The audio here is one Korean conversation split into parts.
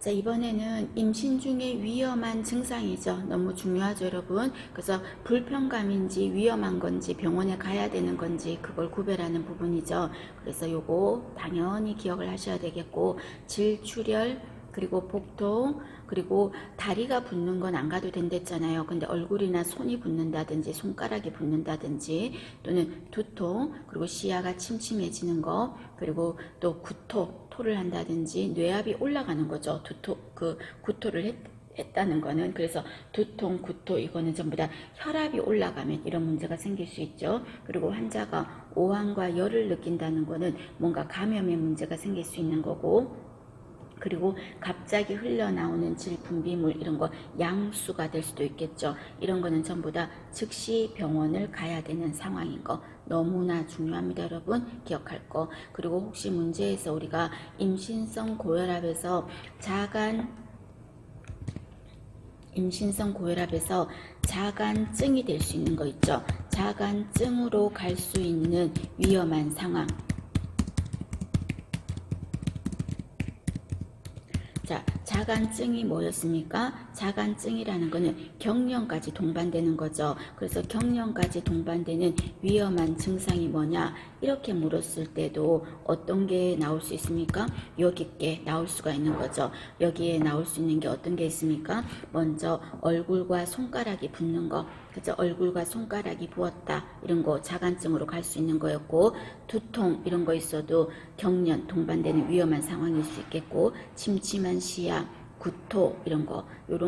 자, 이번에는 임신 중에 위험한 증상이죠. 너무 중요하죠, 여러분. 그래서 불편감인지 위험한 건지 병원에 가야 되는 건지 그걸 구별하는 부분이죠. 그래서 요거 당연히 기억을 하셔야 되겠고, 질출혈, 그리고 복통, 그리고 다리가 붓는 건 안 가도 된댔잖아요. 근데 얼굴이나 손이 붓는다든지 손가락이 붓는다든지 또는 두통, 그리고 시야가 침침해지는 거, 그리고 또 구토, 토를 한다든지 뇌압이 올라가는 거죠. 구토를 했다는 거는. 그래서 두통, 구토 이거는 전부 다 혈압이 올라가면 이런 문제가 생길 수 있죠. 그리고 환자가 오한과 열을 느낀다는 거는 뭔가 감염의 문제가 생길 수 있는 거고, 그리고 갑자기 흘러나오는 질 분비물 이런 거 양수가 될 수도 있겠죠. 이런 거는 전부 다 즉시 병원을 가야 되는 상황인 거 너무나 중요합니다, 여러분. 기억할 거. 그리고 혹시 문제에서 우리가 임신성 고혈압에서 자간증이 될 수 있는 거 있죠. 자간증으로 갈 수 있는 위험한 상황. 자, 자간증이 뭐였습니까? 자간증이라는 거는 경련까지 동반되는 거죠. 그래서 경련까지 동반되는 위험한 증상이 뭐냐? 이렇게 물었을 때도 어떤 게 나올 수 있습니까? 여기 게 나올 수가 있는 거죠. 여기에 나올 수 있는 게 어떤 게 있습니까? 먼저 얼굴과 손가락이 붓는 거. 그죠? 얼굴과 손가락이 부었다. 이런 거 자간증으로 갈 수 있는 거였고, 두통 이런 거 있어도 경련 동반되는 위험한 상황일 수 있겠고, 침침한 시야, 구토 이런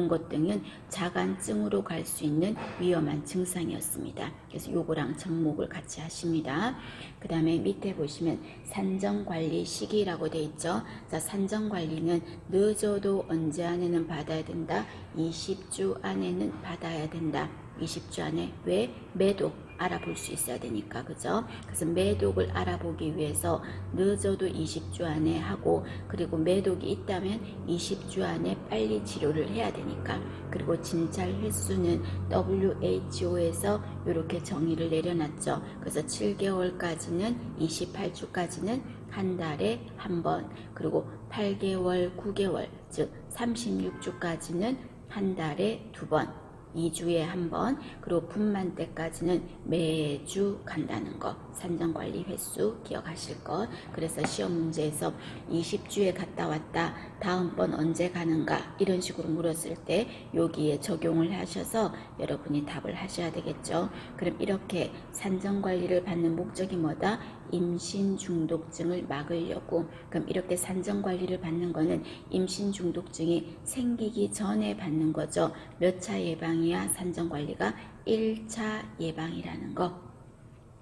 것 등은 자간증으로 갈 수 있는 위험한 증상이었습니다. 그래서 요거랑 접목을 같이 하십니다. 그 다음에 밑에 보시면 산정관리 시기라고 돼 있죠. 자, 산정관리는 늦어도 언제 안에는 받아야 된다? 20주 안에는 받아야 된다. 20주 안에. 왜? 매독 알아볼 수 있어야 되니까. 그죠? 그래서 매독을 알아보기 위해서 늦어도 20주 안에 하고, 그리고 매독이 있다면 20주 안에 빨리 치료를 해야 되니까. 그리고 진찰 횟수는 WHO에서 이렇게 정의를 내려놨죠. 그래서 7개월까지는 28주까지는 한 달에 한 번, 그리고 8개월, 9개월, 즉 36주까지는 한 달에 두 번, 2주에 한 번, 그리고 분만 때까지는 매주 간다는 거. 산정관리 횟수 기억하실 것. 그래서 시험 문제에서 20주에 갔다 왔다, 다음번 언제 가는가 이런 식으로 물었을 때 여기에 적용을 하셔서 여러분이 답을 하셔야 되겠죠. 그럼 이렇게 산정관리를 받는 목적이 뭐다? 임신 중독증을 막으려고. 그럼 이렇게 산정관리를 받는 거는 임신 중독증이 생기기 전에 받는 거죠. 몇 차 예방이야? 산정관리가 1차 예방이라는 거.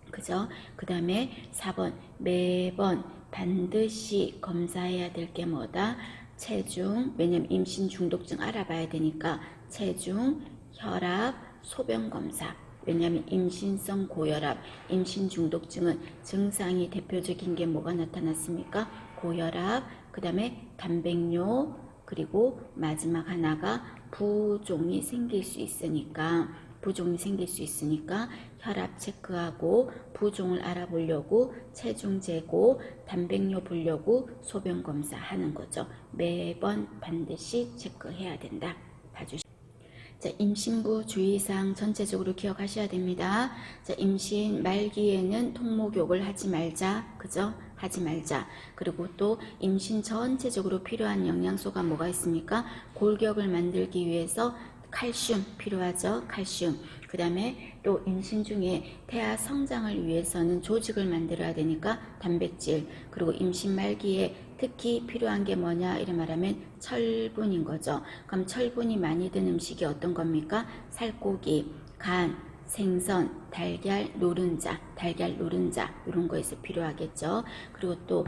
그죠? 그 다음에 4번 매번 반드시 검사해야 될 게 뭐다? 체중. 왜냐면 임신 중독증 알아봐야 되니까 체중, 혈압, 소변검사. 왜냐하면 임신성 고혈압, 임신 중독증은 증상이 대표적인 게 뭐가 나타났습니까? 고혈압, 그 다음에 단백뇨, 그리고 마지막 하나가 부종이 생길 수 있으니까 혈압 체크하고 부종을 알아보려고 체중 재고 단백뇨 보려고 소변 검사 하는 거죠. 매번 반드시 체크해야 된다. 봐주시죠. 자, 임신부 주의사항 전체적으로 기억하셔야 됩니다. 자, 임신 말기에는 통목욕을 하지 말자. 그죠? 하지 말자. 그리고 또 임신 전체적으로 필요한 영양소가 뭐가 있습니까? 골격을 만들기 위해서 칼슘 필요하죠. 칼슘. 그 다음에 또 임신 중에 태아 성장을 위해서는 조직을 만들어야 되니까 단백질. 그리고 임신 말기에 특히 필요한 게 뭐냐 이런 말하면 철분인 거죠. 그럼 철분이 많이 든 음식이 어떤 겁니까? 살코기, 간, 생선, 달걀, 노른자 이런 거에서 필요하겠죠. 그리고 또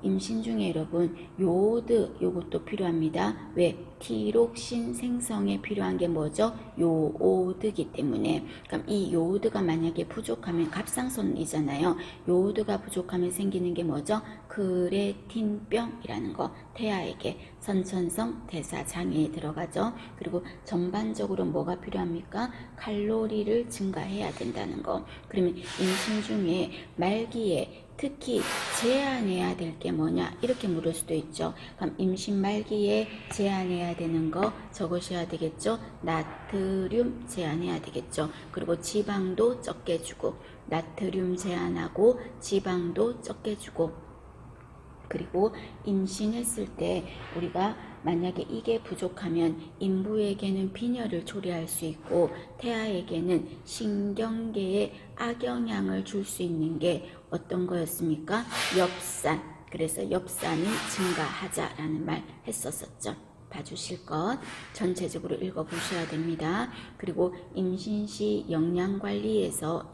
임신 중에 여러분 요오드 요것도 필요합니다. 왜? 티록신 생성에 필요한 게 뭐죠? 요오드기 때문에. 그럼 이 요오드가 만약에 부족하면 갑상선이잖아요. 요오드가 부족하면 생기는 게 뭐죠? 크레틴병이라는 거. 태아에게 선천성 대사장애에 들어가죠. 그리고 전반적으로 뭐가 필요합니까? 칼로리를 증가해야 해야 된다는 거. 그러면 임신 중에 말기에 특히 제한해야 될 게 뭐냐 이렇게 물을 수도 있죠. 그럼 임신 말기에 제한해야 되는 거 적으셔야 되겠죠. 나트륨 제한해야 되겠죠. 그리고 지방도 적게 주고, 나트륨 제한하고 지방도 적게 주고, 그리고 임신했을 때 우리가 만약에 이게 부족하면 인부에게는 빈혈을 초래할 수 있고 태아에게는 신경계에 악영향을 줄 수 있는 게 어떤 거였습니까? 엽산. 그래서 엽산이 증가하자라는 말 했었었죠. 봐주실 것 전체적으로 읽어보셔야 됩니다. 그리고 임신 시 영양관리에서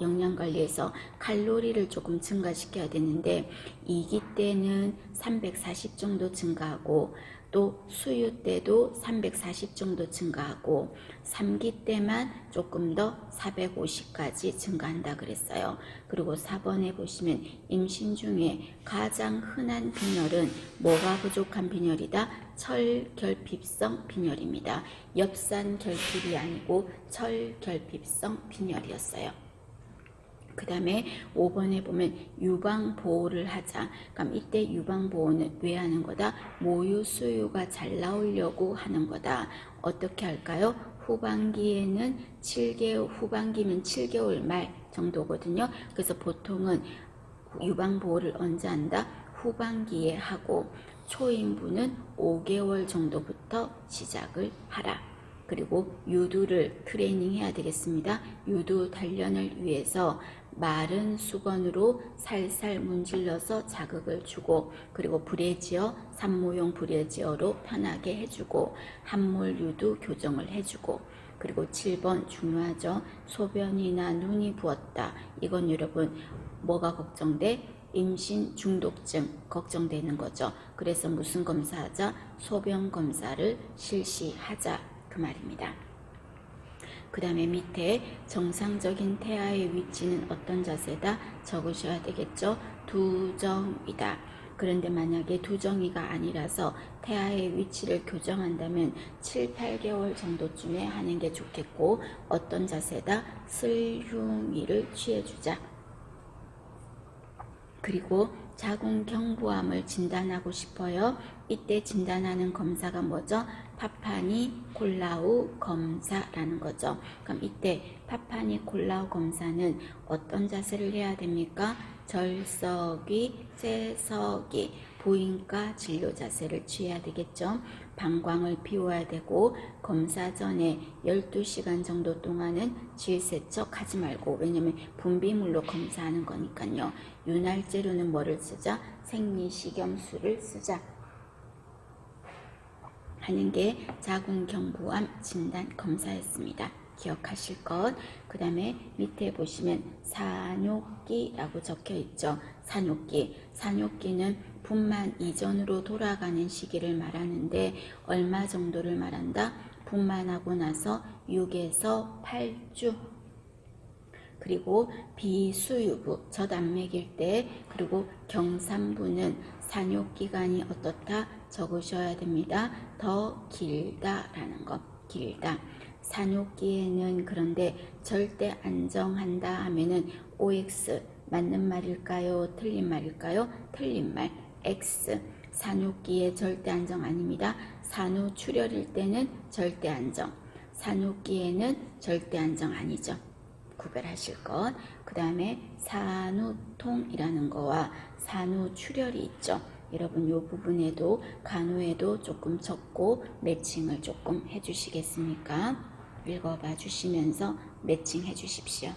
칼로리를 조금 증가시켜야 되는데 2기 때는 340 정도 증가하고 또 수유 때도 340 정도 증가하고 3기 때만 조금 더 450까지 증가한다 그랬어요. 그리고 4번에 보시면 임신 중에 가장 흔한 빈혈은 뭐가 부족한 빈혈이다? 철결핍성 빈혈입니다. 엽산 결핍이 아니고 철결핍성 빈혈이었어요. 그 다음에 5번에 보면 유방보호를 하자. 그럼 이때 유방보호는 왜 하는 거다? 모유 수유가 잘 나오려고 하는 거다. 어떻게 할까요? 후반기면 7개월 말 정도거든요. 그래서 보통은 유방보호를 언제 한다? 후반기에 하고 초임부는 5개월 정도부터 시작을 하라. 그리고 유두를 트레이닝 해야 되겠습니다. 유두 단련을 위해서 마른 수건으로 살살 문질러서 자극을 주고, 그리고 브래지어, 산모용 브래지어로 편하게 해주고, 함몰 유두 교정을 해주고, 그리고 7번 중요하죠. 소변이나 눈이 부었다. 이건 여러분 뭐가 걱정돼? 임신 중독증 걱정되는 거죠. 그래서 무슨 검사하자? 소변 검사를 실시하자 그 말입니다. 그 다음에 밑에 정상적인 태아의 위치는 어떤 자세다? 적으셔야 되겠죠. 두정이다. 그런데 만약에 두정이가 아니라서 태아의 위치를 교정한다면 7, 8개월 정도쯤에 하는 게 좋겠고, 어떤 자세다? 슬흉이를 취해주자. 그리고 자궁경부암을 진단하고 싶어요. 이때 진단하는 검사가 뭐죠? 파파니콜라우 검사라는 거죠. 그럼 이때 파파니콜라우 검사는 어떤 자세를 해야 됩니까? 절석이, 세석이, 부인과 진료 자세를 취해야 되겠죠. 방광을 비워야 되고, 검사 전에 12시간 정도 동안은 질세척 하지 말고, 왜냐면 분비물로 검사하는 거니까요. 윤활제로는 뭐를 쓰자? 생리식염수를 쓰자 하는 게 자궁경부암 진단 검사였습니다. 기억하실 것. 그 다음에 밑에 보시면 산욕기라고 적혀 있죠. 산욕기는 분만 이전으로 돌아가는 시기를 말하는데 얼마 정도를 말한다? 분만하고 나서 6에서 8주. 그리고 비수유부, 젖 안 먹일 때, 그리고 경산부는 산욕기간이 어떻다? 적으셔야 됩니다. 더 길다라는 것. 길다. 산욕기에는 그런데 절대 안정한다 하면은 OX 맞는 말일까요? 틀린 말일까요? 틀린 말. X. 산욕기에 절대 안정 아닙니다. 산후출혈일 때는 절대 안정. 산욕기에는 절대 안정 아니죠. 구별하실 것. 그 다음에 산후통이라는 거와 산후출혈이 있죠. 여러분 이 부분에도 간호에도 조금 적고 매칭을 조금 해주시겠습니까? 읽어봐 주시면서 매칭해 주십시오.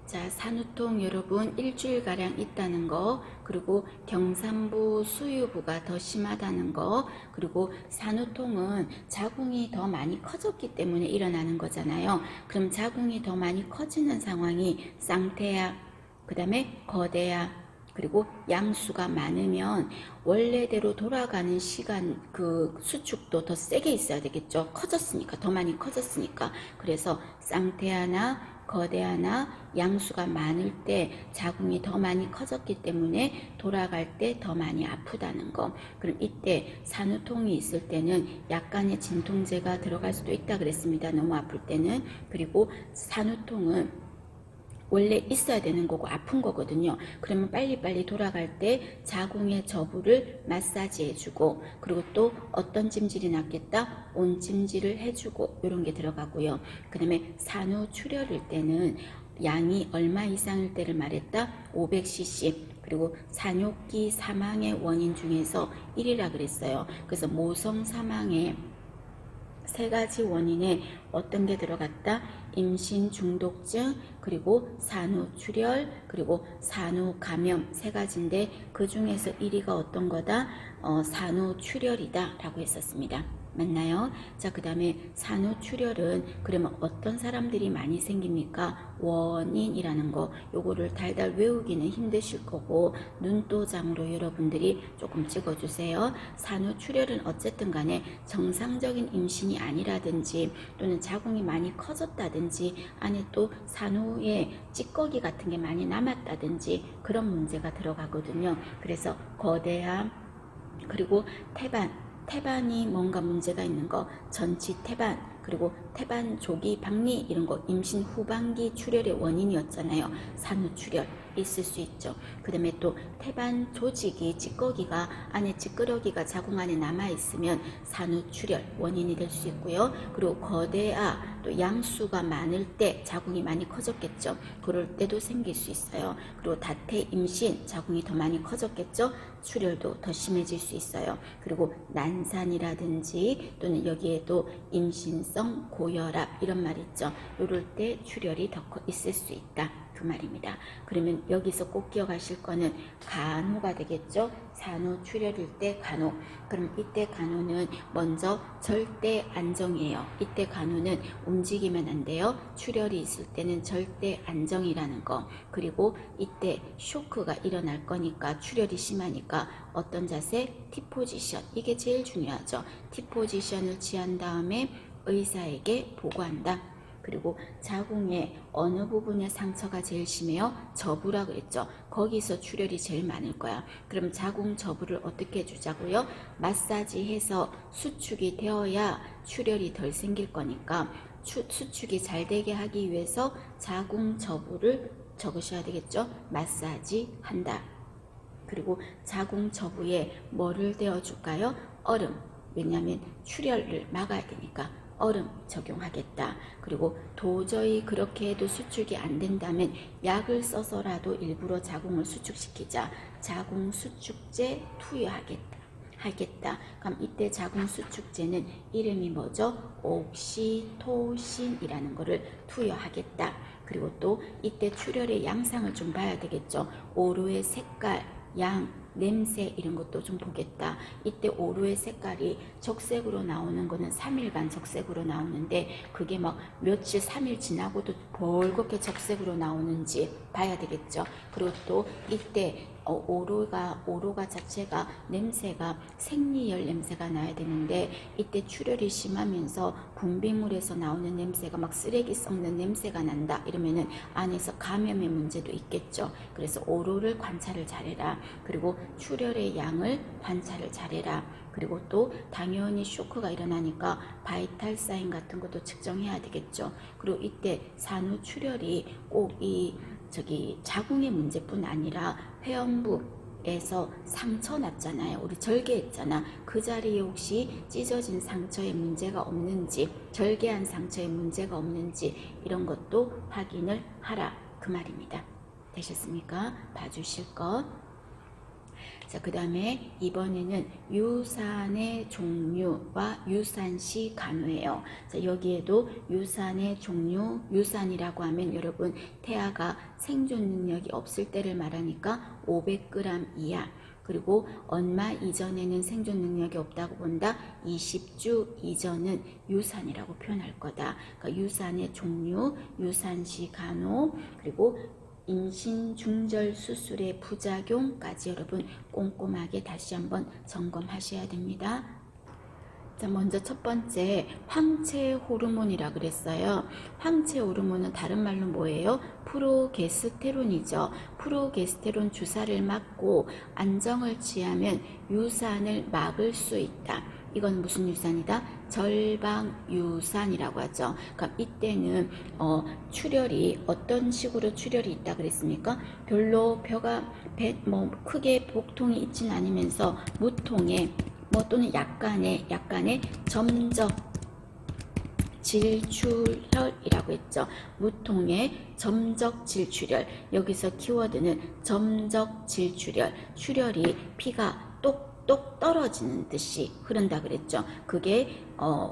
자, 산후통 여러분 일주일가량 있다는 거, 그리고 경산부 수유부가 더 심하다는 거, 그리고 산후통은 자궁이 더 많이 커졌기 때문에 일어나는 거잖아요. 그럼 자궁이 더 많이 커지는 상황이 쌍태야, 그 다음에 거대야, 그리고 양수가 많으면 원래대로 돌아가는 시간 그 수축도 더 세게 있어야 되겠죠. 커졌으니까, 더 많이 커졌으니까. 그래서 쌍태아나 거대하나 양수가 많을 때 자궁이 더 많이 커졌기 때문에 돌아갈 때 더 많이 아프다는 거. 그럼 이때 산후통이 있을 때는 약간의 진통제가 들어갈 수도 있다 그랬습니다. 너무 아플 때는. 그리고 산후통은 원래 있어야 되는 거고 아픈 거거든요. 그러면 빨리빨리 돌아갈 때 자궁의 저부를 마사지 해주고, 그리고 또 어떤 찜질이 낫겠다? 온찜질을 해주고, 이런 게 들어가고요. 그 다음에 산후출혈일 때는 양이 얼마 이상일 때를 말했다? 500cc. 그리고 산욕기 사망의 원인 중에서 1이라 그랬어요. 그래서 모성 사망의 세 가지 원인에 어떤 게 들어갔다? 임신 중독증, 그리고 산후출혈, 그리고 산후감염 세 가지인데 그 중에서 1위가 어떤 거다? 산후출혈이다 라고 했었습니다. 맞나요? 자, 그 다음에 산후출혈은 그러면 어떤 사람들이 많이 생깁니까? 원인이라는 거, 요거를 달달 외우기는 힘드실 거고 눈도장으로 여러분들이 조금 찍어주세요. 산후출혈은 어쨌든 간에 정상적인 임신이 아니라든지 또는 자궁이 많이 커졌다든지 안에 또 산후에 찌꺼기 같은 게 많이 남았다든지 그런 문제가 들어가거든요. 그래서 거대함, 그리고 태반이 뭔가 문제가 있는 거, 전치 태반, 그리고 태반 조기 박리 이런 거 임신 후반기 출혈의 원인이었잖아요. 산후출혈 있을 수 있죠. 그 다음에 또 태반 조직이 찌꺼기가 안에 찌끄러기가 자궁 안에 남아 있으면 산후출혈 원인이 될 수 있고요. 그리고 거대아 또 양수가 많을 때 자궁이 많이 커졌겠죠. 그럴 때도 생길 수 있어요. 그리고 다태 임신 자궁이 더 많이 커졌겠죠. 출혈도 더 심해질 수 있어요. 그리고 난산이라든지 또는 여기에도 임신성 고혈압 이런 말 있죠. 이럴 때 출혈이 더 있을 수 있다. 그 말입니다. 그러면 여기서 꼭 기억하실 거는 간호가 되겠죠. 산후출혈일 때 간호. 그럼 이때 간호는 먼저 절대 안정이에요. 이때 간호는 움직이면 안 돼요. 출혈이 있을 때는 절대 안정이라는 거. 그리고 이때 쇼크가 일어날 거니까 출혈이 심하니까 어떤 자세? T포지션. 이게 제일 중요하죠. T포지션을 취한 다음에 의사에게 보고한다. 그리고 자궁의 어느 부분에 상처가 제일 심해요? 저부라 그랬죠. 거기서 출혈이 제일 많을 거야. 그럼 자궁 저부를 어떻게 해주자고요? 마사지해서 수축이 되어야 출혈이 덜 생길 거니까 수축이 잘 되게 하기 위해서 자궁 저부를 적으셔야 되겠죠. 마사지 한다. 그리고 자궁 저부에 뭐를 대어줄까요? 얼음. 왜냐하면 출혈을 막아야 되니까 얼음 적용하겠다. 그리고 도저히 그렇게 해도 수축이 안 된다면 약을 써서라도 일부러 자궁을 수축시키자. 자궁 수축제 투여하겠다. 그럼 이때 자궁 수축제는 이름이 뭐죠? 옥시토신이라는 거를 투여하겠다. 그리고 또 이때 출혈의 양상을 좀 봐야 되겠죠. 오로의 색깔, 양, 냄새 이런 것도 좀 보겠다. 이때 오로의 색깔이 적색으로 나오는 거는 3일간 적색으로 나오는데 그게 막 며칠 3일 지나고도 벌겋게 적색으로 나오는지 봐야 되겠죠. 그리고 또 이때 오로가 자체가 냄새가 생리열 냄새가 나야 되는데 이때 출혈이 심하면서 분비물에서 나오는 냄새가 막 쓰레기 썩는 냄새가 난다 이러면은 안에서 감염의 문제도 있겠죠. 그래서 오로를 관찰을 잘해라. 그리고 출혈의 양을 관찰을 잘해라. 그리고 또 당연히 쇼크가 일어나니까 바이탈 사인 같은 것도 측정해야 되겠죠. 그리고 이때 산후출혈이 꼭 자궁의 문제뿐 아니라 회원부에서 상처 났잖아요. 우리 절개했잖아. 그 자리에 혹시 찢어진 상처에 문제가 없는지, 절개한 상처에 문제가 없는지 이런 것도 확인을 하라. 그 말입니다. 되셨습니까? 봐주실 것. 자, 그 다음에 이번에는 유산의 종류와 유산시 간호예요. 자, 여기에도 유산의 종류, 유산이라고 하면 여러분 태아가 생존 능력이 없을 때를 말하니까 500g 이하. 그리고 얼마 이전에는 생존 능력이 없다고 본다. 20주 이전은 유산이라고 표현할 거다. 그러니까 유산의 종류, 유산시 간호, 그리고 임신 중절 수술의 부작용까지 여러분 꼼꼼하게 다시 한번 점검하셔야 됩니다. 자, 먼저 첫 번째 황체 호르몬이라 그랬어요. 황체 호르몬은 다른 말로 뭐예요? 프로게스테론이죠. 프로게스테론 주사를 맞고 안정을 취하면 유산을 막을 수 있다. 이건 무슨 유산이다? 절방유산이라고 하죠. 그럼 이때는 출혈이 어떤 식으로 출혈이 있다 그랬습니까? 별로 크게 복통이 있진 않으면서 무통에 또는 약간의 점적 질출혈이라고 했죠. 무통의 점적 질출혈. 여기서 키워드는 점적 질출혈. 출혈이 피가 똑똑 떨어지는 듯이 흐른다 그랬죠. 그게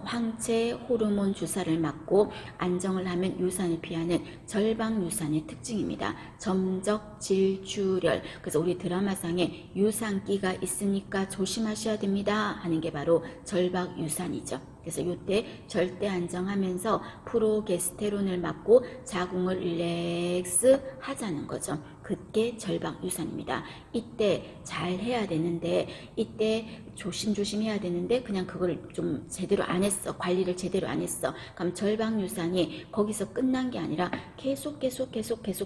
황체 호르몬 주사를 맞고 안정을 하면 유산을 피하는 절방유산의 특징입니다. 점적 질출혈. 그래서 우리 드라마상에 유산기가 있으니까 조심하셔야 됩니다 하는 게 바로 절방유산이죠. 그래서 이때 절대 안정하면서 프로게스테론을 맞고 자궁을 릴렉스 하자는 거죠. 그게 절방유산입니다. 이때 잘 해야 되는데, 이때 조심조심 해야 되는데 그냥 그걸 좀 제대로 안 했어. 관리를 제대로 안 했어. 그럼 절방유산이 거기서 끝난 게 아니라 계속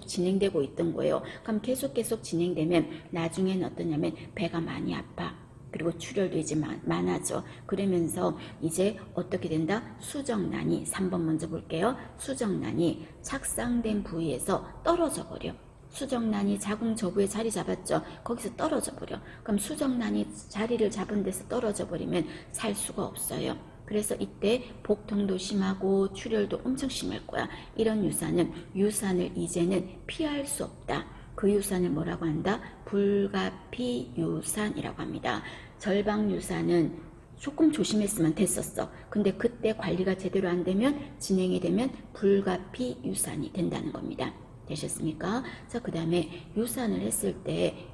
진행되고 있던 거예요. 그럼 계속 진행되면 나중에는 어떠냐면 배가 많이 아파. 그리고 출혈도 이제 많아져. 그러면서 이제 어떻게 된다? 수정란이, 3번 먼저 볼게요. 수정란이 착상된 부위에서 떨어져 버려. 수정란이 자궁 저부에 자리 잡았죠. 거기서 떨어져 버려. 그럼 수정란이 자리를 잡은 데서 떨어져 버리면 살 수가 없어요. 그래서 이때 복통도 심하고 출혈도 엄청 심할 거야. 이런 유산을 이제는 피할 수 없다. 그 유산을 뭐라고 한다? 불가피유산이라고 합니다. 절방유산은 조금 조심했으면 됐었어. 근데 그때 관리가 제대로 안 되면, 진행이 되면 불가피유산이 된다는 겁니다. 되셨습니까? 자, 그 다음에 유산을 했을 때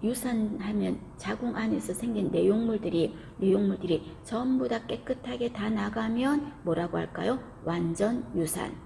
유산하면 자궁 안에서 생긴 내용물들이 전부 다 깨끗하게 다 나가면 뭐라고 할까요? 완전 유산.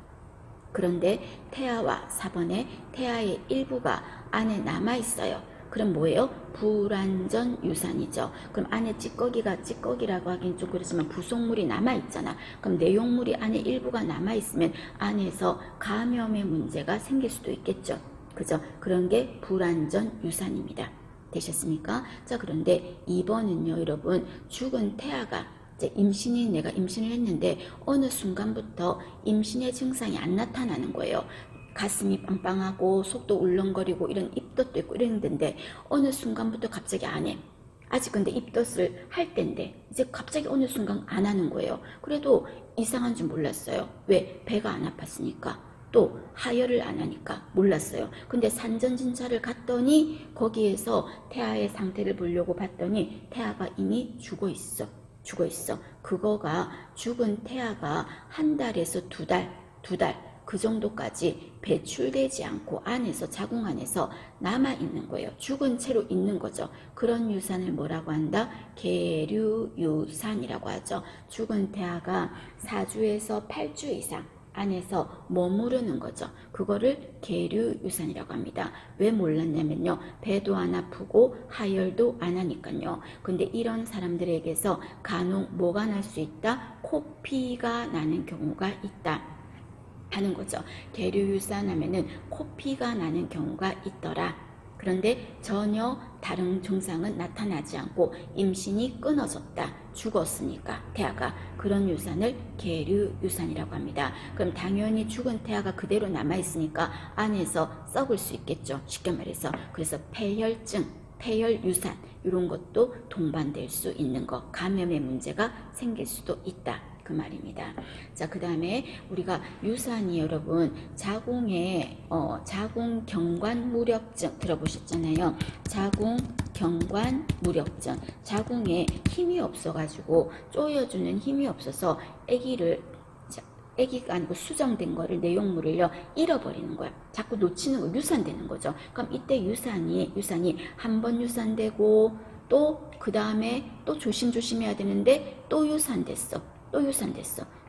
그런데 태아와 4번에 태아의 일부가 안에 남아있어요. 그럼 뭐예요? 불완전 유산이죠. 그럼 안에 찌꺼기라고 하긴 좀 그렇지만 부속물이 남아있잖아. 그럼 내용물이 안에 일부가 남아있으면 안에서 감염의 문제가 생길 수도 있겠죠. 그죠? 그런 게 불완전 유산입니다. 되셨습니까? 자, 그런데 2번은요, 여러분, 죽은 태아가 내가 임신을 했는데 어느 순간부터 임신의 증상이 안 나타나는 거예요. 가슴이 빵빵하고 속도 울렁거리고 이런 입덧도 있고 이랬는데 어느 순간부터 갑자기 안 해. 아직 근데 입덧을 할 때인데 이제 갑자기 어느 순간 안 하는 거예요. 그래도 이상한 줄 몰랐어요. 왜? 배가 안 아팠으니까. 또 하혈을 안 하니까 몰랐어요. 근데 산전진찰을 갔더니 거기에서 태아의 상태를 보려고 봤더니 태아가 이미 죽어 있어. 그거가 죽은 태아가 1달에서 2달 그 정도까지 배출되지 않고 자궁 안에서 남아있는 거예요. 죽은 채로 있는 거죠. 그런 유산을 뭐라고 한다? 계류유산이라고 하죠. 죽은 태아가 4주에서 8주 이상 안에서 머무르는 거죠. 그거를 계류유산이라고 합니다. 왜 몰랐냐면요. 배도 안 아프고 하혈도 안 하니까요. 근데 이런 사람들에게서 간혹 뭐가 날 수 있다? 코피가 나는 경우가 있다 하는 거죠. 계류유산 하면은 코피가 나는 경우가 있더라. 그런데 전혀 다른 증상은 나타나지 않고 임신이 끊어졌다. 죽었으니까 태아가. 그런 유산을 계류유산이라고 합니다. 그럼 당연히 죽은 태아가 그대로 남아있으니까 안에서 썩을 수 있겠죠. 쉽게 말해서. 그래서 폐혈증, 폐혈유산 이런 것도 동반될 수 있는 것. 감염의 문제가 생길 수도 있다. 그 말입니다. 자, 그 다음에 우리가 유산이 여러분 자궁경관무력증 들어보셨잖아요. 자궁경관무력증. 자궁에 힘이 없어가지고 쪼여주는 힘이 없어서 아기가 아니고 수정된 거를 내용물을요 잃어버리는 거야. 자꾸 놓치는 거, 유산되는 거죠. 그럼 이때 유산이 한 번 유산되고 또 그 다음에 또 조심해야 되는데 또 유산됐어.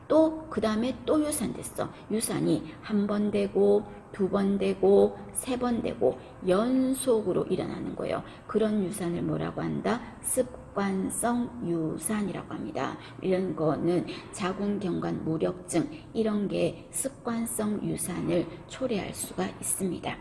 또 그 다음에 또 유산됐어. 유산이 한 번 되고 두 번 되고 세 번 되고 연속으로 일어나는 거예요. 그런 유산을 뭐라고 한다? 습관성 유산이라고 합니다. 이런 거는 자궁경관 무력증 이런 게 습관성 유산을 초래할 수가 있습니다.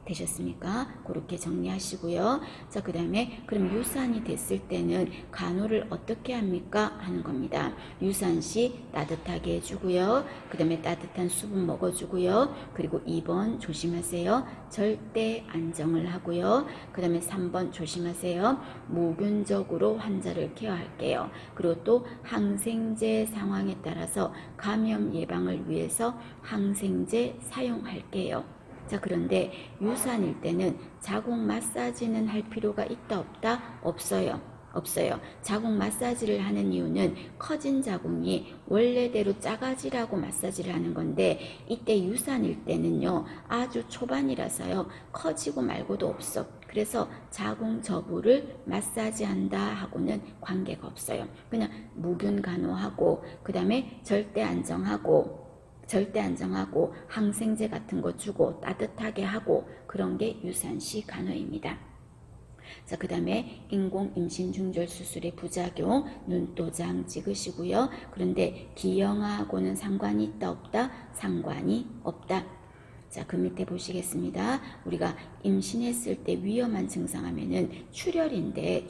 되셨습니까? 그렇게 정리하시고요. 자, 그 다음에 그럼 유산이 됐을 때는 간호를 어떻게 합니까? 하는 겁니다. 유산 시 따뜻하게 해주고요. 그 다음에 따뜻한 수분 먹어주고요. 그리고 2번 조심하세요. 절대 안정을 하고요. 그 다음에 3번 조심하세요. 무균적으로 환자를 케어할게요. 그리고 또 항생제 상황에 따라서 감염 예방을 위해서 항생제 사용할게요. 자, 그런데 유산일 때는 자궁 마사지는 할 필요가 있다 없다? 없어요. 자궁 마사지를 하는 이유는 커진 자궁이 원래대로 작아지라고 마사지를 하는 건데 이때 유산일 때는요 아주 초반이라서요 커지고 말고도 없어. 그래서 자궁 저부를 마사지한다 하고는 관계가 없어요. 그냥 무균 간호하고 그 다음에 절대 안정하고 항생제 같은 거 주고 따뜻하게 하고 그런 게 유산시 간호입니다. 자, 그 다음에 인공 임신 중절 수술의 부작용 눈도장 찍으시고요. 그런데 기형아하고는 상관이 있다 없다? 상관이 없다. 자, 그 밑에 보시겠습니다. 우리가 임신했을 때 위험한 증상하면은 출혈인데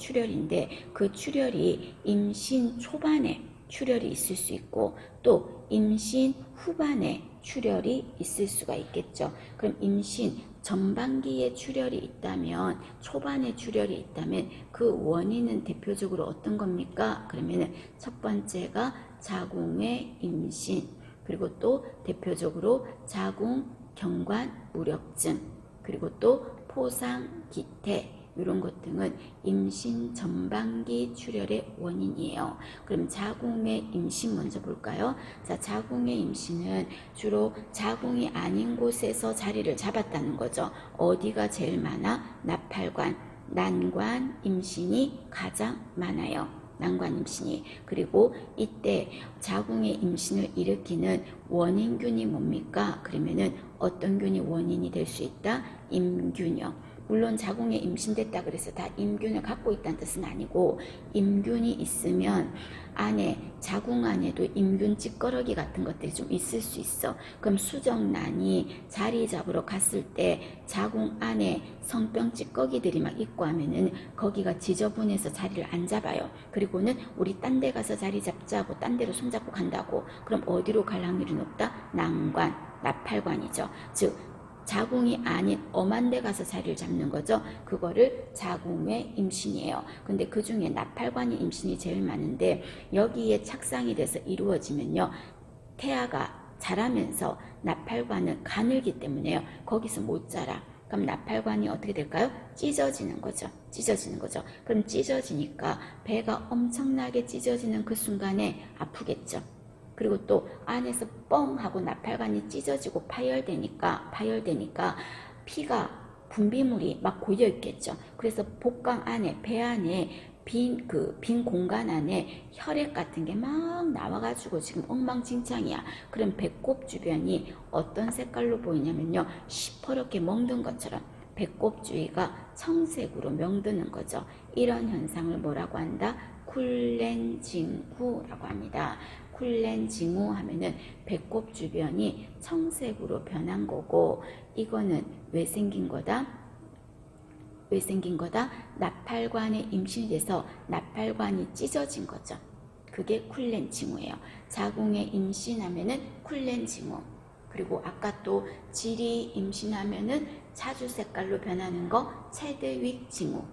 그 출혈이 임신 초반에 출혈이 있을 수 있고 또 임신 후반에 출혈이 있을 수가 있겠죠. 그럼 임신 전반기에 출혈이 있다면 초반에 출혈이 있다면 그 원인은 대표적으로 어떤 겁니까? 그러면은 첫 번째가 자궁의 임신 그리고 또 대표적으로 자궁 경관 무력증 그리고 또 포상 기태 이런 것 등은 임신 전반기 출혈의 원인이에요. 그럼 자궁의 임신 먼저 볼까요? 자, 자궁의 임신은 주로 자궁이 아닌 곳에서 자리를 잡았다는 거죠. 어디가 제일 많아? 나팔관, 난관 임신이 가장 많아요. 난관 임신이. 그리고 이때 자궁의 임신을 일으키는 원인균이 뭡니까? 그러면은 어떤 균이 원인이 될 수 있다? 임균형. 물론 자궁에 임신됐다 그래서 다 임균을 갖고 있다는 뜻은 아니고 임균이 있으면 안에 자궁 안에도 임균 찌꺼러기 같은 것들이 좀 있을 수 있어. 그럼 수정란이 자리 잡으러 갔을 때 자궁 안에 성병 찌꺼기들이 막 있고 하면은 거기가 지저분해서 자리를 안 잡아요. 그리고는 우리 딴 데 가서 자리 잡자고 딴 데로 손잡고 간다고. 그럼 어디로 갈 확률이 높다? 난관, 나팔관이죠. 즉 자궁이 아닌 엄한 데 가서 자리를 잡는 거죠. 그거를 자궁의 임신이에요. 근데 그 중에 나팔관의 임신이 제일 많은데 여기에 착상이 돼서 이루어지면요. 태아가 자라면서 나팔관은 가늘기 때문에요. 거기서 못 자라. 그럼 나팔관이 어떻게 될까요? 찢어지는 거죠. 그럼 찢어지니까 배가 엄청나게 찢어지는 그 순간에 아프겠죠. 그리고 또 안에서 뻥 하고 나팔관이 찢어지고 파열되니까 피가 분비물이 막 고여 있겠죠. 그래서 복강 안에 배 안에 빈 공간 안에 혈액 같은 게 막 나와가지고 지금 엉망진창이야. 그럼 배꼽 주변이 어떤 색깔로 보이냐면요. 시퍼렇게 멍든 것처럼 배꼽 주위가 청색으로 명드는 거죠. 이런 현상을 뭐라고 한다? 쿨렌징후라고 합니다. 쿨렌징후 하면은 배꼽 주변이 청색으로 변한 거고 이거는 왜 생긴 거다? 나팔관에 임신이 돼서 나팔관이 찢어진 거죠. 그게 쿨렌징후예요. 자궁에 임신하면은 쿨렌징후. 그리고 아까 또 질이 임신하면은 차주 색깔로 변하는 거 체드윅 징후.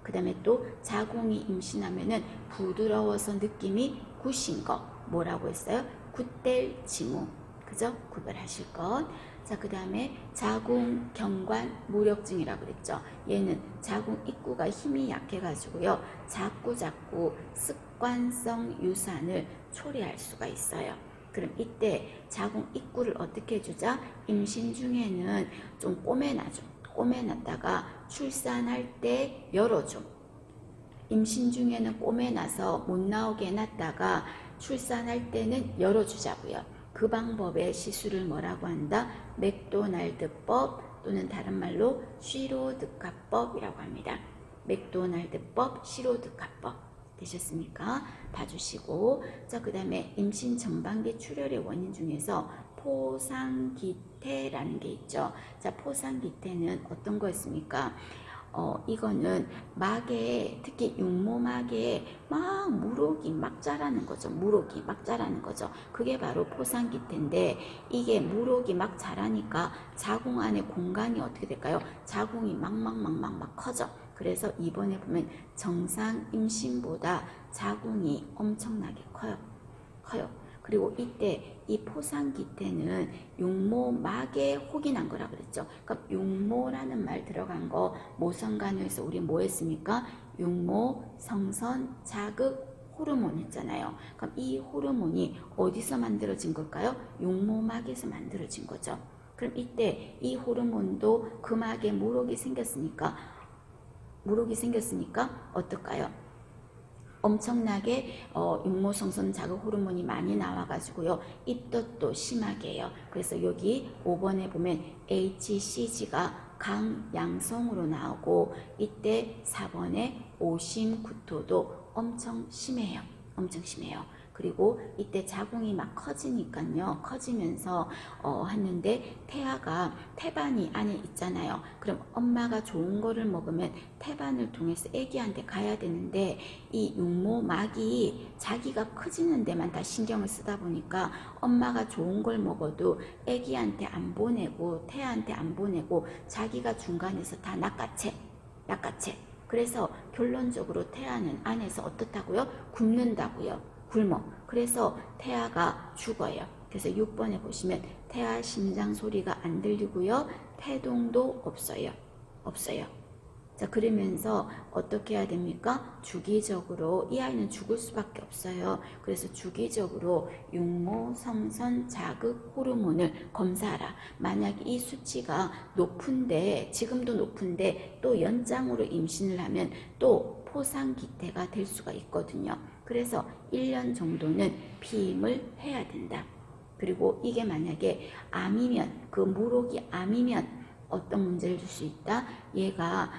그 다음에 또 자궁이 임신하면은 부드러워서 느낌이 굿인 거 뭐라고 했어요? 굿델 징후. 그죠? 구별하실 것. 자, 그 다음에 자궁 경관 무력증이라고 그랬죠. 얘는 자궁 입구가 힘이 약해가지고요. 자꾸 습관성 유산을 초래할 수가 있어요. 그럼 이때 자궁 입구를 어떻게 해주자? 임신 중에는 좀 꼬매놨다가 출산할 때 열어줘. 임신 중에는 꼬매놔서 못 나오게 해놨다가 출산할 때는 열어주자고요. 그 방법의 시술을 뭐라고 한다? 맥도날드법 또는 다른 말로 쉬로드카법이라고 합니다. 맥도날드법, 쉬로드카법. 되셨습니까? 봐주시고, 자, 그 다음에 임신 전반기 출혈의 원인 중에서 포상기태라는 게 있죠. 자, 포상기태는 어떤 거였습니까? 이거는 막에, 특히 육모막에 막 물혹이 막 자라는 거죠. 물혹이 막 자라는 거죠. 그게 바로 포상기태인데, 이게 물혹이 막 자라니까 자궁 안에 공간이 어떻게 될까요? 자궁이 막 커져. 그래서 이번에 보면 정상 임신보다 자궁이 엄청나게 커요. 그리고 이때 이 포상기태는 육모막에 혹이 난 거라 그랬죠. 그러니까 육모라는 말 들어간 거 모성간호에서 우리 뭐 했습니까? 육모, 성선, 자극, 호르몬 했잖아요. 그럼 이 호르몬이 어디서 만들어진 걸까요? 육모막에서 만들어진 거죠. 그럼 이때 이 호르몬도 그 막에 물혹이 생겼으니까 어떨까요? 엄청나게 육모성선 자극 호르몬이 많이 나와가지고요. 입덧도 심하게 해요. 그래서 여기 5번에 보면 HCG가 강양성으로 나오고, 이때 4번에 오심 구토도 엄청 심해요. 그리고 이때 자궁이 막 커지니까요. 커지면서 하는데 태반이 안에 있잖아요. 그럼 엄마가 좋은 거를 먹으면 태반을 통해서 아기한테 가야 되는데, 이 육모막이 자기가 커지는 데만 다 신경을 쓰다 보니까 엄마가 좋은 걸 먹어도 아기한테 안 보내고 태아한테 안 보내고 자기가 중간에서 다 낚아채. 그래서 결론적으로 태아는 안에서 어떻다고요? 굶는다고요. 그래서 태아가 죽어요. 그래서 6번에 보시면 태아 심장 소리가 안 들리고요. 태동도 없어요. 자, 그러면서 어떻게 해야 됩니까? 주기적으로 이 아이는 죽을 수밖에 없어요. 그래서 주기적으로 육모, 성선, 자극, 호르몬을 검사하라. 만약 이 수치가 지금도 높은데 또 연장으로 임신을 하면 또 포상기태가 될 수가 있거든요. 그래서 1년 정도는 피임을 해야 된다. 그리고 이게 만약에 암이면, 그 물혹이 암이면 어떤 문제를 줄 수 있다? 얘가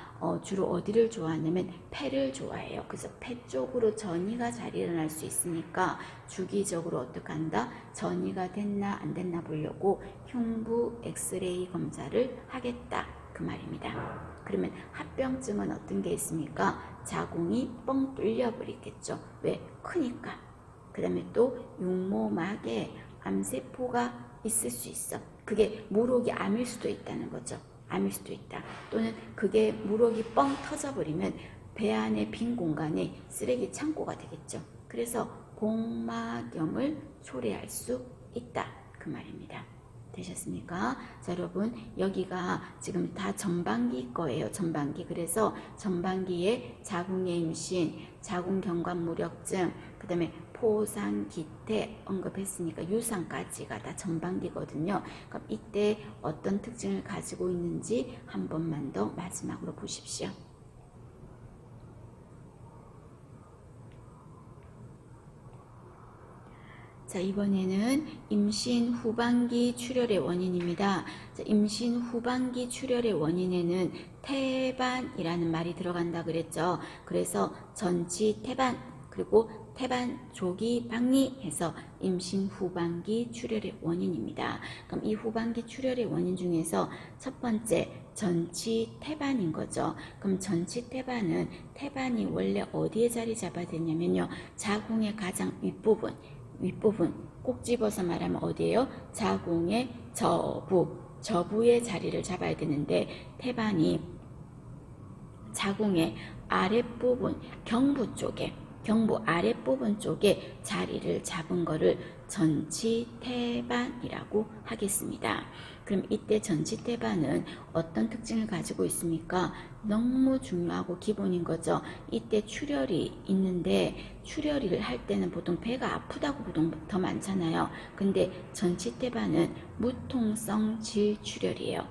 주로 어디를 좋아하냐면 폐를 좋아해요. 그래서 폐 쪽으로 전이가 잘 일어날 수 있으니까 주기적으로 어떻게 한다? 전이가 됐나 안 됐나 보려고 흉부 엑스레이 검사를 하겠다. 그 말입니다. 그러면 합병증은 어떤 게 있습니까? 자궁이 뻥 뚫려버리겠죠. 왜? 크니까. 그 다음에 또 육모막에 암세포가 있을 수 있어. 그게 물혹이 암일 수도 있다는 거죠. 또는 그게 물혹이 뻥 터져버리면 배 안에 빈 공간이 쓰레기 창고가 되겠죠. 그래서 복막염을 초래할 수 있다. 그 말입니다. 되셨습니까? 자, 여러분, 여기가 지금 다 전반기 거예요. 그래서 전반기에 자궁의 임신, 자궁경관무력증, 그 다음에 포상기태 언급했으니까 유산까지가 다 전반기거든요. 그럼 이때 어떤 특징을 가지고 있는지 한 번만 더 마지막으로 보십시오. 자, 이번에는 임신 후반기 출혈의 원인입니다. 자, 임신 후반기 출혈의 원인에는 태반이라는 말이 들어간다 그랬죠. 그래서 전치 태반, 그리고 태반 조기 박리해서 임신 후반기 출혈의 원인입니다. 그럼 이 후반기 출혈의 원인 중에서 첫 번째 전치 태반인 거죠. 그럼 전치 태반이 원래 어디에 자리 잡아야 되냐면요, 자궁의 가장 윗부분 꼭 집어서 말하면 어디예요? 자궁의 저부의 자리를 잡아야 되는데, 태반이 자궁의 아랫부분, 경부 아랫부분 쪽에 자리를 잡은 거를 전치태반이라고 하겠습니다. 그럼 이때 전치태반은 어떤 특징을 가지고 있습니까? 너무 중요하고 기본인 거죠. 이때 출혈이 있는데, 출혈을 할 때는 보통 배가 아프다고 보통 더 많잖아요. 근데 전치태반은 무통성 질출혈이에요.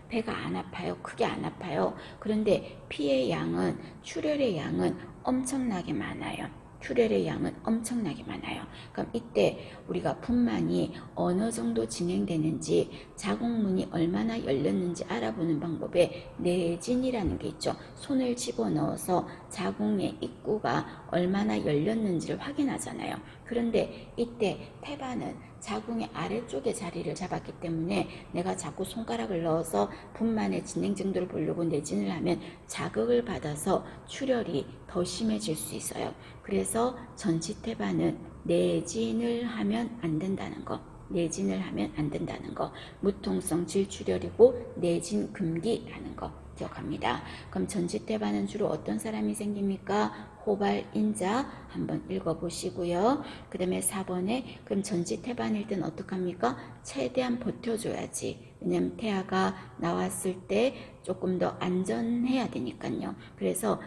배가 안 아파요. 크게 안 아파요. 그런데 출혈의 양은 엄청나게 많아요. 출혈의 양은 엄청나게 많아요. 그럼 이때 우리가 분만이 어느 정도 진행되는지, 자궁문이 얼마나 열렸는지 알아보는 방법에 내진이라는 게 있죠. 손을 집어넣어서 자궁의 입구가 얼마나 열렸는지를 확인하잖아요. 그런데 이때 태반은 자궁의 아래쪽에 자리를 잡았기 때문에 내가 자꾸 손가락을 넣어서 분만의 진행 정도를 보려고 내진을 하면 자극을 받아서 출혈이 더 심해질 수 있어요. 그래서 전치태반은 내진을 하면 안 된다는 거. 내진을 하면 안 된다는 거. 무통성 질출혈이고 내진 금기라는 거 기억합니다. 그럼 전치태반은 주로 어떤 사람이 생깁니까? 호발인자 한번 읽어보시고요. 그 다음에 4번에 그럼 전치태반일 땐 어떡합니까? 최대한 버텨줘야지. 왜냐면 태아가 나왔을 때 조금 더 안전해야 되니까요. 그래서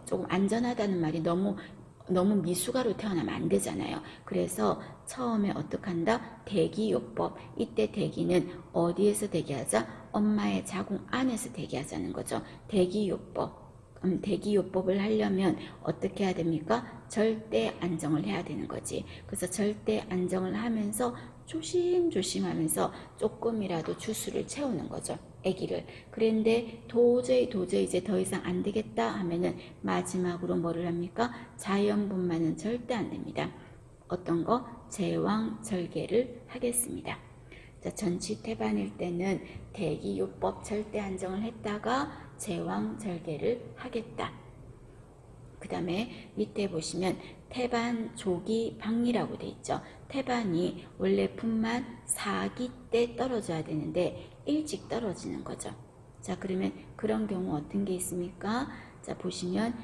조금 안전하다는 말이 너무 미숙아로 태어나면 안 되잖아요. 그래서 처음에 어떡한다? 대기요법. 이때 대기는 어디에서 대기하자? 엄마의 자궁 안에서 대기하자는 거죠. 대기요법. 대기요법을 하려면 어떻게 해야 됩니까? 절대 안정을 해야 되는 거지. 그래서 절대 안정을 하면서 조심조심 하면서 조금이라도 주수를 채우는 거죠. 아기를. 그런데 도저히 이제 더 이상 안 되겠다 하면은 마지막으로 뭐를 합니까? 자연분만은 절대 안 됩니다. 어떤 거? 제왕절개를 하겠습니다. 자, 전치태반일 때는 대기요법 절대 안정을 했다가 제왕절개를 하겠다. 그 다음에 밑에 보시면 태반 조기 방리라고 돼 있죠. 태반이 원래 분만 4기 때 떨어져야 되는데 일찍 떨어지는 거죠. 자, 그러면 그런 경우 어떤 게 있습니까? 자, 보시면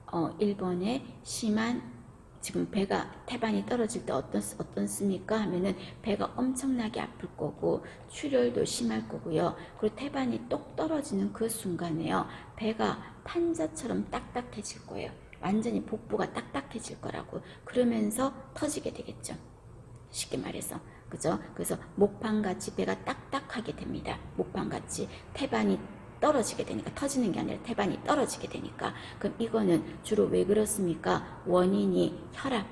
1번에 심한 지금 배가 태반이 떨어질 때 어떻습니까? 하면은 배가 엄청나게 아플 거고 출혈도 심할 거고요. 그리고 태반이 똑 떨어지는 그 순간에요. 배가 판자처럼 딱딱해질 거예요. 완전히 복부가 딱딱해질 거라고. 그러면서 터지게 되겠죠. 쉽게 말해서. 그죠? 그래서 목판같이 배가 딱딱하게 됩니다. 목판같이 태반이 떨어지게 되니까, 터지는 게 아니라 태반이 떨어지게 되니까. 그럼 이거는 주로 왜 그렇습니까? 원인이 혈압,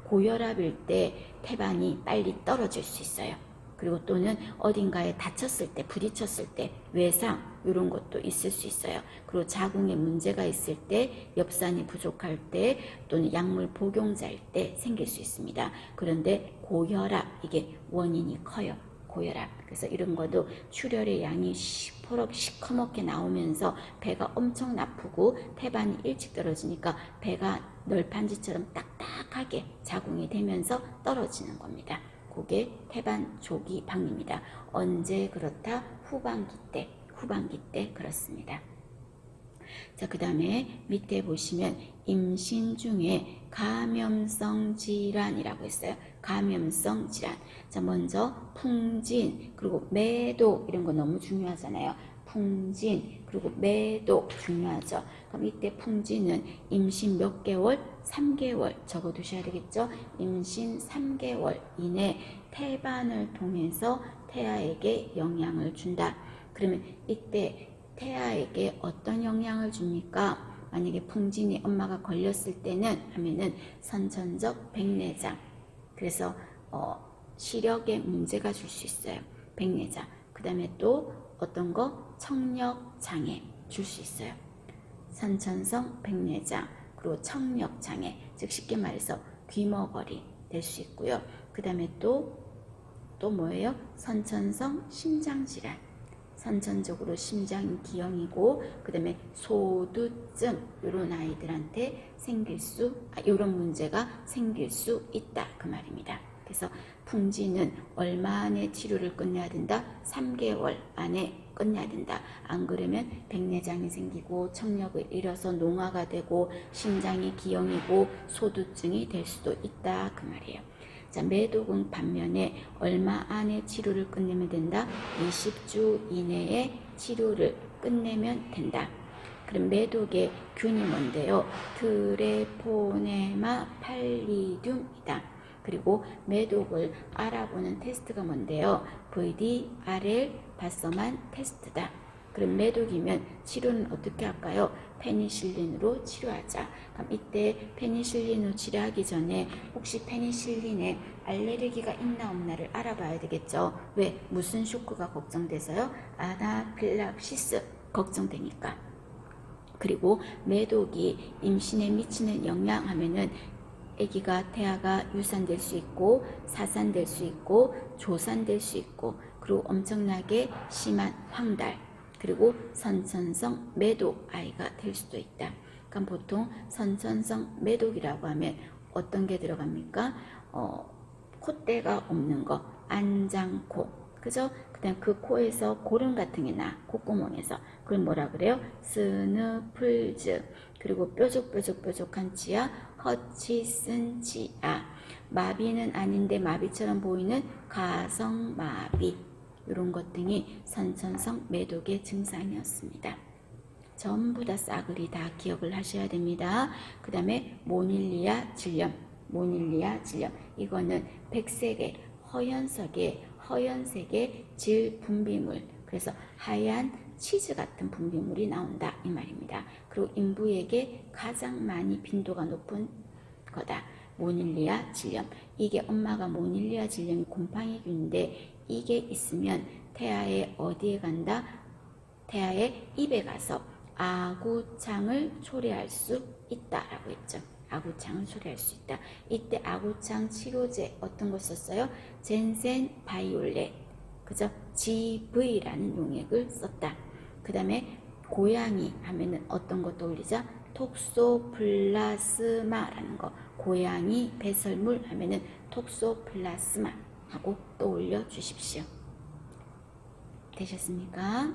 고혈압일 때 태반이 빨리 떨어질 수 있어요. 그리고 또는 어딘가에 다쳤을 때, 부딪혔을 때, 외상 이런 것도 있을 수 있어요. 그리고 자궁에 문제가 있을 때, 엽산이 부족할 때, 또는 약물 복용자일 때 생길 수 있습니다. 그런데 고혈압, 이게 원인이 커요. 고혈압. 그래서 이런 것도 출혈의 양이 시커멓게 나오면서 배가 엄청 아프고 태반이 일찍 떨어지니까 배가 널판지처럼 딱딱하게 자궁이 되면서 떨어지는 겁니다. 그게 태반 조기 방입니다. 언제 그렇다? 후반기 때 그렇습니다. 자, 그 다음에 밑에 보시면 임신 중에 감염성 질환이라고 했어요. 감염성 질환. 자, 먼저 풍진, 그리고 매도 이런 거 너무 중요하잖아요. 풍진, 그리고 매도 중요하죠. 그럼 이때 풍진은 임신 몇 개월? 3개월 적어두셔야 되겠죠. 임신 3개월 이내 태반을 통해서 태아에게 영향을 준다. 그러면 이때 태아에게 어떤 영향을 줍니까? 만약에 풍진이 엄마가 걸렸을 때는 하면은 선천적 백내장. 그래서 시력에 문제가 줄 수 있어요. 백내장. 그 다음에 또 어떤 거? 청력장애 줄 수 있어요. 선천성 백내장, 그리고 청력장애, 즉 쉽게 말해서 귀머거리 될 수 있고요. 그 다음에 또 뭐예요? 선천성 심장질환. 선천적으로 심장이 기형이고, 그 다음에 소두증, 이런 아이들한테 이런 문제가 생길 수 있다. 그 말입니다. 그래서 풍진은 얼마 안에 치료를 끝내야 된다? 3개월 안에 끝내야 된다. 안 그러면 백내장이 생기고 청력을 잃어서 농화가 되고 심장이 기형이고 소두증이 될 수도 있다. 그 말이에요. 자, 매독은 반면에 얼마 안에 치료를 끝내면 된다? 20주 이내에 치료를 끝내면 된다. 그럼 매독의 균이 뭔데요? 트레포네마 팔리듐이다. 그리고 매독을 알아보는 테스트가 뭔데요? VDRL 바서만 테스트다. 그럼 매독이면 치료는 어떻게 할까요? 페니실린으로 치료하자. 그럼 이때 페니실린으로 치료하기 전에 혹시 페니실린에 알레르기가 있나 없나를 알아봐야 되겠죠. 왜? 무슨 쇼크가 걱정돼서요? 아나필락시스 걱정되니까. 그리고 매독이 임신에 미치는 영향 하면은 아기가 태아가 유산될 수 있고 사산될 수 있고 조산될 수 있고 그리고 엄청나게 심한 황달 그리고 선천성 매독 아이가 될 수도 있다. 그럼 보통 선천성 매독이라고 하면 어떤 게 들어갑니까? 콧대가 없는 거 안장코 그죠? 그다음 그 코에서 고름 같은 게 나 콧구멍에서 그걸 뭐라 그래요? 스누플즈 그리고 뾰족한 치아 허치슨 치아 마비는 아닌데 마비처럼 보이는 가성마비 이런 것 등이 선천성 매독의 증상이었습니다. 전부 다 싸그리 다 기억을 하셔야 됩니다. 그 다음에 모닐리아 질염 이거는 백색의 허연색의 질 분비물 그래서 하얀 치즈 같은 분비물이 나온다 이 말입니다. 그리고 인부에게 가장 많이 빈도가 높은 거다. 모닐리아 질염 이게 엄마가 모닐리아 질염이 곰팡이균인데 이게 있으면 태아의 어디에 간다? 태아의 입에 가서 아구창을 초래할 수 있다라고 했죠. 아구창을 초래할 수 있다. 이때 아구창 치료제 어떤 거 썼어요? 젠센 바이올렛 그죠? GV라는 용액을 썼다. 그 다음에 고양이 하면은 어떤 거 떠올리죠? 톡소플라스마라는 거. 고양이 배설물 하면은 톡소플라스마 하고 떠올려 주십시오. 되셨습니까?